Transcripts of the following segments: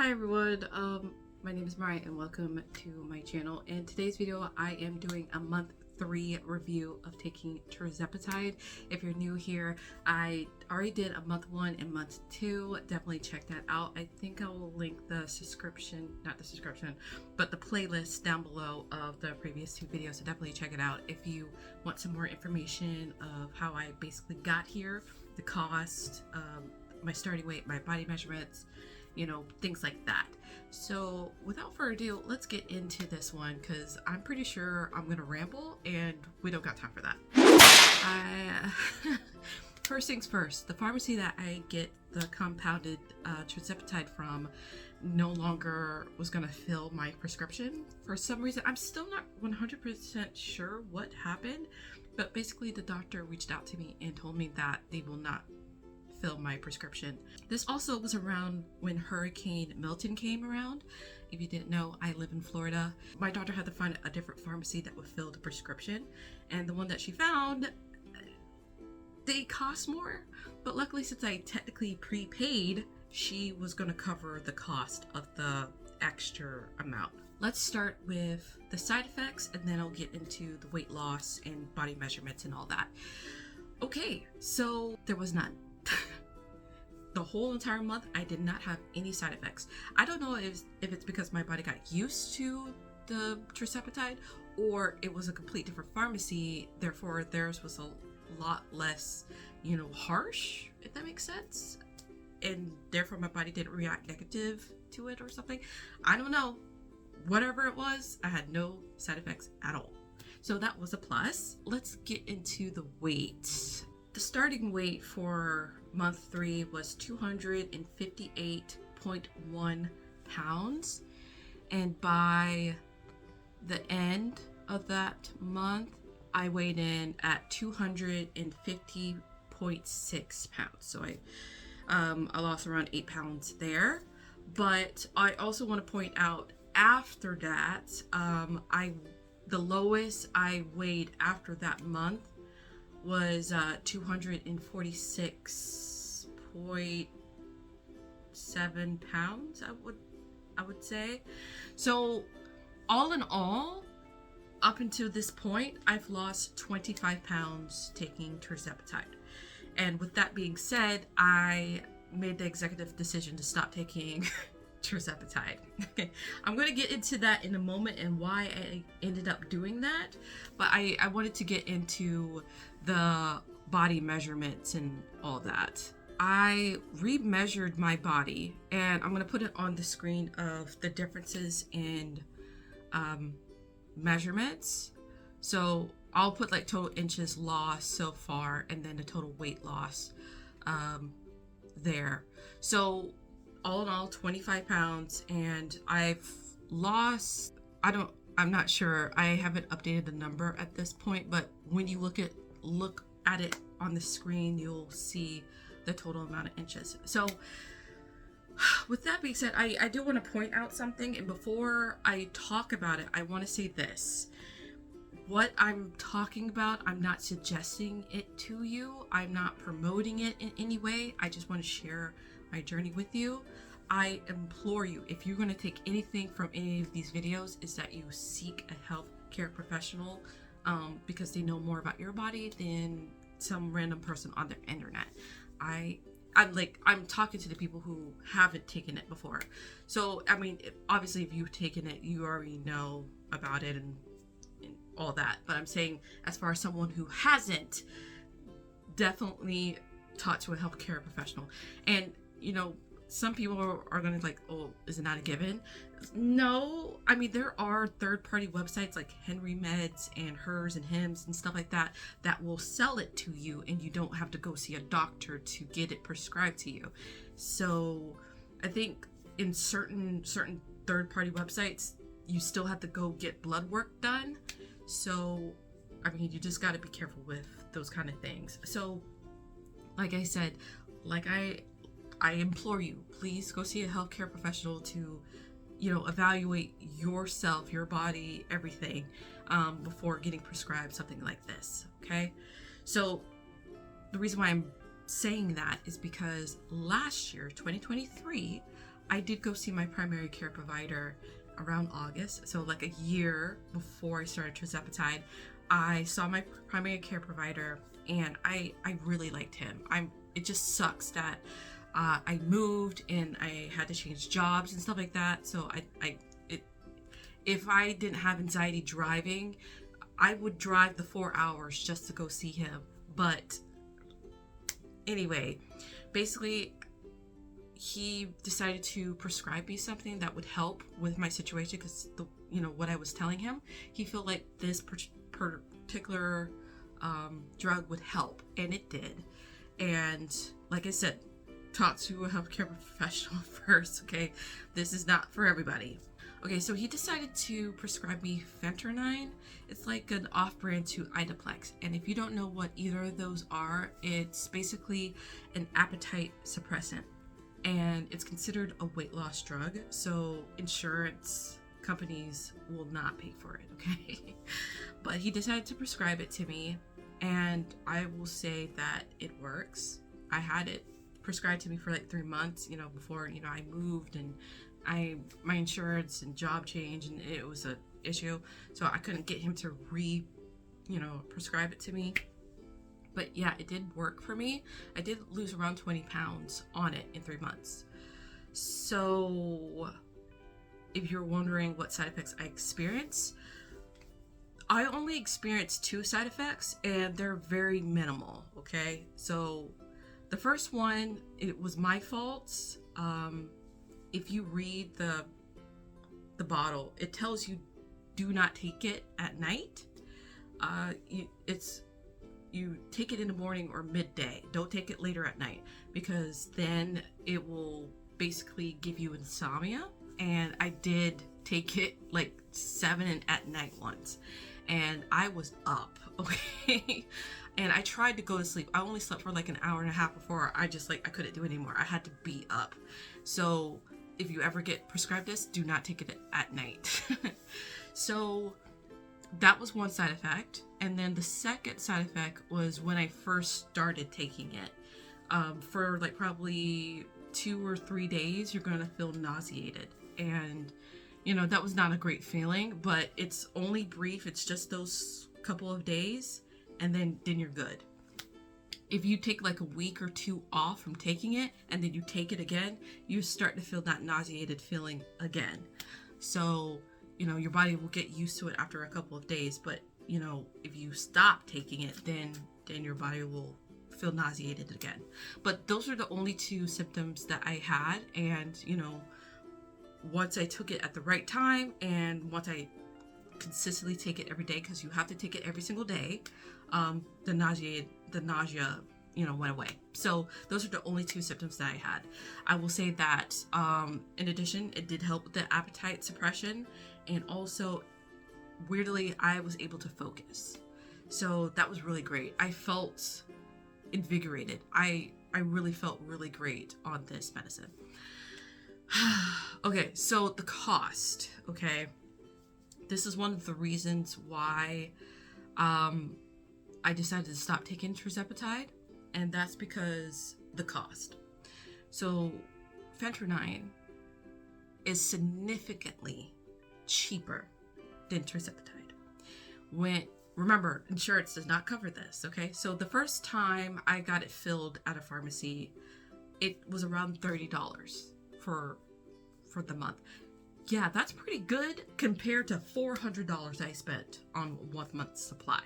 Hi everyone, my name is Mariah and welcome to my channel. In today's video, I am doing a month 3 review of taking Tirzepatide. If you're new here, I already did a month 1 and month 2. Definitely check that out. I think I will link the the playlist down below of the previous 2 videos. So definitely check it out if you want some more information of how I basically got here, the cost, my starting weight, my body measurements, you know, things like that. So without further ado, let's get into this one because I'm pretty sure I'm gonna ramble and we don't got time for that. First things first, the pharmacy that I get the compounded Tirzepatide from no longer was gonna fill my prescription for some reason. I'm still not 100% sure what happened, but basically the doctor reached out to me and told me that they will not fill my prescription. This also was around when Hurricane Milton came around. If you didn't know, I live in Florida. My daughter had to find a different pharmacy that would fill the prescription, and the one that she found, they cost more, but luckily since I technically prepaid, she was going to cover the cost of the extra amount. Let's start with the side effects and then I'll get into the weight loss and body measurements and all that. Okay, so there was none. The whole entire month I did not have any side effects. I don't know if it's because my body got used to the Tirzepatide or it was a complete different pharmacy, therefore theirs was a lot less, you know, harsh, if that makes sense, and therefore my body didn't react negative to it or something. I don't know. Whatever it was, I had no side effects at all, so that was a plus. Let's get into the weight. The starting weight for month 3 was 258.1 pounds, and by the end of that month I weighed in at 250.6 pounds. So I lost around 8 pounds there. But I also want to point out after that, the lowest I weighed after that month was 246.7 pounds, I would say. So all in all, up until this point, I've lost 25 pounds taking Tirzepatide. And with that being said, I made the executive decision to stop taking Tirzepatide. Okay, I'm going to get into that in a moment and why I ended up doing that, but I wanted to get into the body measurements and all that. I re-measured my body and I'm going to put it on the screen of the differences in measurements. So I'll put like total inches lost so far and then the total weight loss there. So all in all, 25 pounds, and I've lost, I'm not sure, I haven't updated the number at this point, but when you look at it on the screen, you'll see the total amount of inches. So with that being said, I do want to point out something, and before I talk about it, I want to say this. What I'm talking about, I'm not suggesting it to you. I'm not promoting it in any way. I just want to share my journey with you. I implore you, if you're going to take anything from any of these videos, is that you seek a healthcare professional because they know more about your body than some random person on the internet. I'm talking to the people who haven't taken it before. So, I mean, obviously if you've taken it, you already know about it and all that. But I'm saying, as far as someone who hasn't, definitely talk to a healthcare professional. And, you know, some people are going to like, oh, is it not a given? No. I mean, there are third-party websites like Henry Meds and Hers and Hims and stuff like that that will sell it to you, and you don't have to go see a doctor to get it prescribed to you. So I think in certain third-party websites, you still have to go get blood work done. So, I mean, you just got to be careful with those kind of things. So, like I said, I implore you, please go see a healthcare professional to, you know, evaluate yourself, your body, everything, before getting prescribed something like this, okay? So the reason why I'm saying that is because last year, 2023, I did go see my primary care provider around August, so like a year before I started Tirzepatide. I saw my primary care provider, and I really liked him. It just sucks that I moved and I had to change jobs and stuff like that. So if I didn't have anxiety driving, I would drive the 4 hours just to go see him. But anyway, basically, he decided to prescribe me something that would help with my situation, because what I was telling him, he felt like this particular drug would help, and it did. And like I said, talk to a healthcare professional first, okay? This is not for everybody. Okay, so he decided to prescribe me phentermine. It's like an off-brand to Idaplex. And if you don't know what either of those are, it's basically an appetite suppressant. And it's considered a weight loss drug, so insurance companies will not pay for it, okay? But he decided to prescribe it to me, and I will say that it works. I had it prescribed to me for like 3 months, before, I moved, and my insurance and job change, and it was an issue, so I couldn't get him to prescribe it to me. But yeah, it did work for me. I did lose around 20 pounds on it in 3 months. So if you're wondering what side effects I experienced, I only experienced 2 side effects, and they're very minimal, okay? So the first one, it was my fault. If you read the bottle, it tells you do not take it at night. You take it in the morning or midday. Don't take it later at night, because then it will basically give you insomnia. And I did take it like 7 at night once, and I was up, okay? And I tried to go to sleep. I only slept for like an hour and a half before I couldn't do it anymore. I had to be up. So if you ever get prescribed this, do not take it at night. So that was one side effect. And then the second side effect was when I first started taking it. For like probably 2 or 3 days, you're going to feel nauseated. And, that was not a great feeling, but it's only brief. It's just those couple of days, and then you're good. If you take like a week or 2 off from taking it, and then you take it again, you start to feel that nauseated feeling again. So, your body will get used to it after a couple of days, but if you stop taking it, then your body will feel nauseated again. But those are the only 2 symptoms that I had, and once I took it at the right time, and once I consistently take it every day, because you have to take it every single day, the nausea went away. So those are the only 2 symptoms that I had. I will say that in addition, it did help with the appetite suppression, and also weirdly, I was able to focus. So that was really great. I felt invigorated. I really felt really great on this medicine. Okay, so the cost, okay? This is one of the reasons why I decided to stop taking Tirzepatide, and that's because the cost. So phentermine is significantly cheaper than Tirzepatide. Remember, insurance does not cover this, okay? So the first time I got it filled at a pharmacy, it was around $30 for the month. Yeah, that's pretty good compared to $400 I spent on 1 month's supply.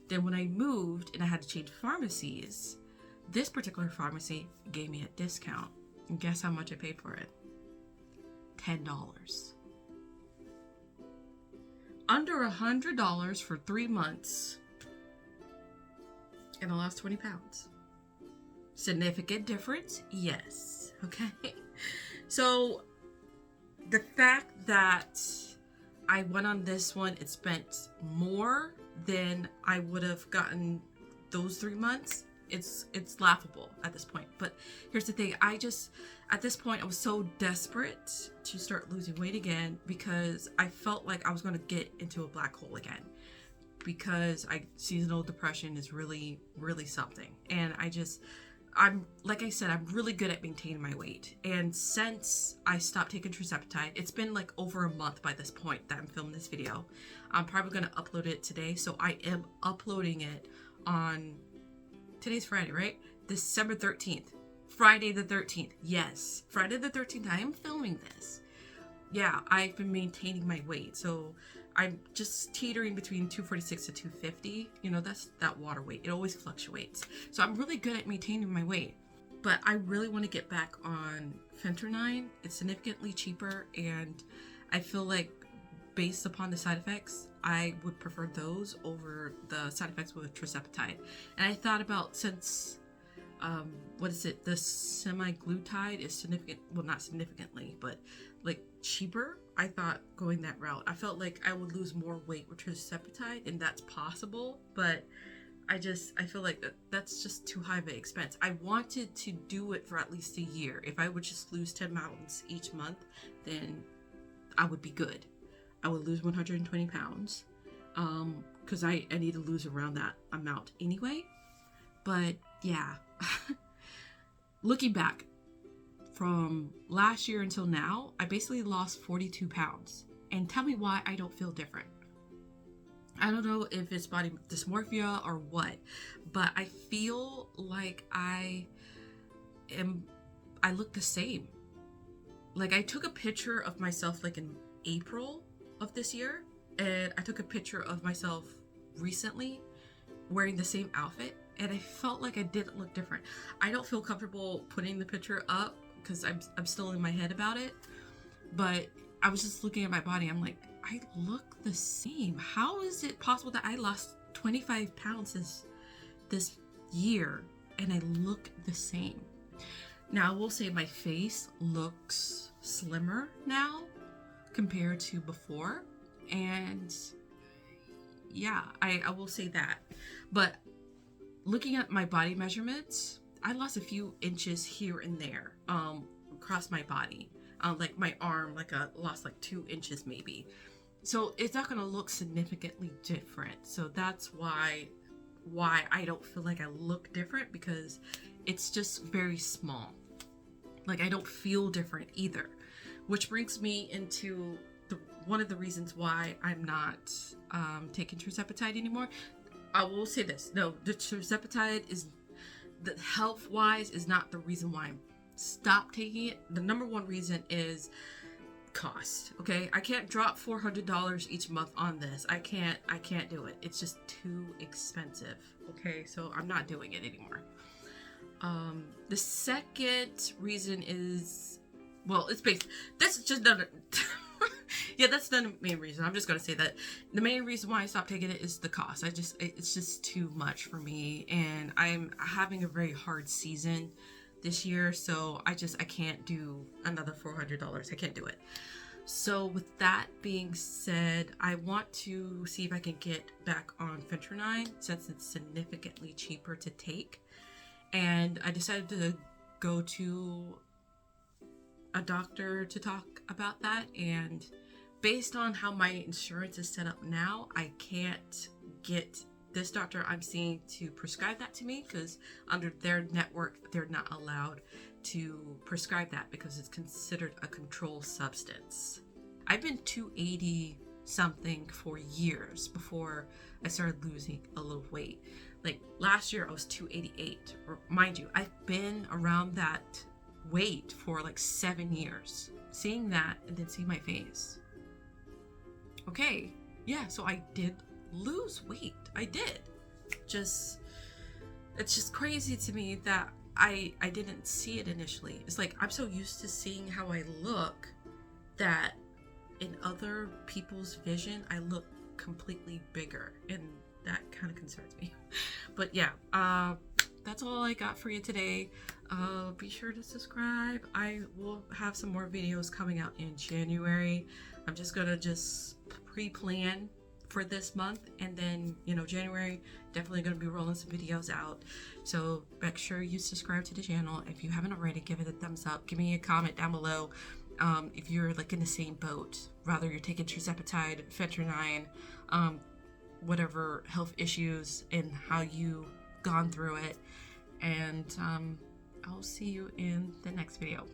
Then when I moved and I had to change pharmacies, this particular pharmacy gave me a discount. And guess how much I paid for it? $10. Under $100 for 3 months, and I lost 20 pounds. Significant difference? Yes. Okay. So the fact that I went on this one, it spent more than I would have gotten those 3 months. It's laughable at this point. But here's the thing. At this point, I was so desperate to start losing weight again, because I felt like I was going to get into a black hole again, because seasonal depression is really, really something. And I'm, like I said, I'm really good at maintaining my weight. And since I stopped taking Tirzepatide, it's been like over a month by this point that I'm filming this video. I'm probably going to upload it today. So I am uploading it on, today's Friday, right? December 13th. Friday the 13th. Yes. Friday the 13th, I am filming this. Yeah, I've been maintaining my weight. So I'm just teetering between 246 to 250. You know, that's that water weight. It always fluctuates. So I'm really good at maintaining my weight. But I really want to get back on phentermine. It's significantly cheaper, and I feel like based upon the side effects, I would prefer those over the side effects with Tirzepatide. And I thought about, since what is it, the semaglutide is significant, well, not significantly, but like cheaper, I thought going that route. I felt like I would lose more weight with Tirzepatide, and that's possible, but I feel like that's just too high of an expense. I wanted to do it for at least a year. If I would just lose 10 pounds each month, then I would be good. I would lose 120 pounds, because I need to lose around that amount anyway. But yeah, looking back from last year until now, I basically lost 42 pounds. And tell me why I don't feel different. I don't know if it's body dysmorphia or what, but I feel like I look the same. Like, I took a picture of myself like in April of this year, and I took a picture of myself recently wearing the same outfit, and I felt like I didn't look different. I don't feel comfortable putting the picture up because I'm still in my head about it, but I was just looking at my body. I'm like, I look the same. How is it possible that I lost 25 pounds this year and I look the same? Now, I will say my face looks slimmer now compared to before, and yeah, I will say that. But looking at my body measurements, I lost a few inches here and there across my body. Like my arm, like I lost like 2 inches maybe. So it's not gonna look significantly different. So that's why I don't feel like I look different, because it's just very small. Like, I don't feel different either, which brings me into one of the reasons why I'm not taking Tirzepatide anymore. I will say this: no, the Tirzepatide is, the health wise, is not the reason why I'm stopped taking it. The number one reason is cost. Okay, I can't drop $400 each month on this. I can't do it. It's just too expensive. Okay, so I'm not doing it anymore. The second reason is, well, it's based, that's just another yeah, that's the main reason. I'm just gonna say that the main reason why I stopped taking it is the cost. It's just too much for me, and I'm having a very hard season this year, so I can't do another $400. I can't do it. So with that being said, I want to see if I can get back on phentermine, since it's significantly cheaper to take. And I decided to go to a doctor to talk about that, and based on how my insurance is set up now, I can't get this doctor I'm seeing to prescribe that to me, because under their network they're not allowed to prescribe that because it's considered a controlled substance. I've been 280 something for years before I started losing a little weight. Like last year I was 288. Mind you, I've been around that weight for like 7 years. Seeing that and then seeing my face. Okay, yeah, so I did lose weight. I did. It's just crazy to me that I didn't see it initially. It's like I'm so used to seeing how I look that in other people's vision I look completely bigger, and that kind of concerns me. But yeah, that's all I got for you today. Be sure to subscribe. I will have some more videos coming out in January. I'm just gonna pre-plan for this month, and then, you know, January, definitely gonna be rolling some videos out. So make sure you subscribe to the channel. If you haven't already, give it a thumbs up. Give me a comment down below if you're like in the same boat, rather you're taking Tirzepatide, phentermine, whatever health issues, and how you gone through it. and I'll see you in the next video.